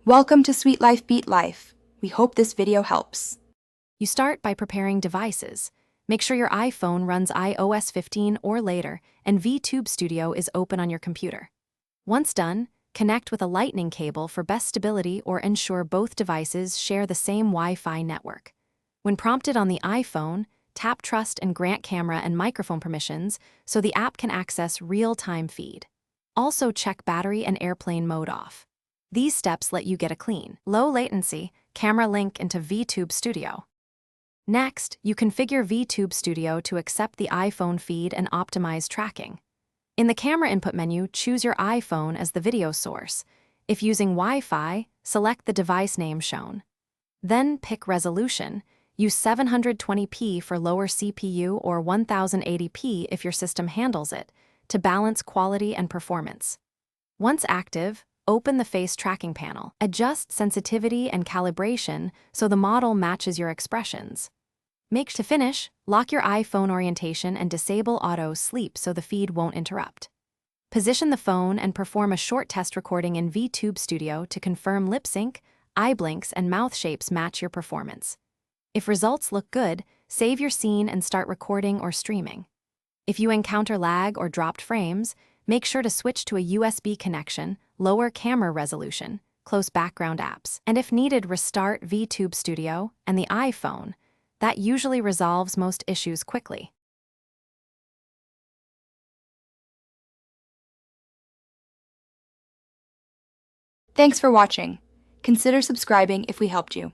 Welcome to Sweet Life Beat Life. We hope this video helps. You start by preparing devices. Make sure your iPhone runs iOS 15 or later, and Vtube Studio is open on your computer. Once done, connect with a lightning cable for best stability or ensure both devices share the same Wi-Fi network. When prompted on the iPhone, tap Trust and grant camera and microphone permissions so the app can access real-time feed. Also check battery and airplane mode off. These steps let you get a clean, low-latency camera link into Vtube Studio. Next, you configure Vtube Studio to accept the iPhone feed and optimize tracking. In the camera input menu, choose your iPhone as the video source. If using Wi-Fi, select the device name shown. Then pick resolution. Use 720p for lower CPU or 1080p if your system handles it, to balance quality and performance. Once active, open the face tracking panel. Adjust sensitivity and calibration so the model matches your expressions. To finish, lock your iPhone orientation and disable auto sleep so the feed won't interrupt. Position the phone and perform a short test recording in Vtube Studio to confirm lip sync, eye blinks, and mouth shapes match your performance. If results look good, save your scene and start recording or streaming. If you encounter lag or dropped frames, make sure to switch to a USB connection, lower camera resolution, close background apps, and if needed, restart Vtube Studio and the iPhone. That usually resolves most issues quickly. Thanks for watching. Consider subscribing if we helped you.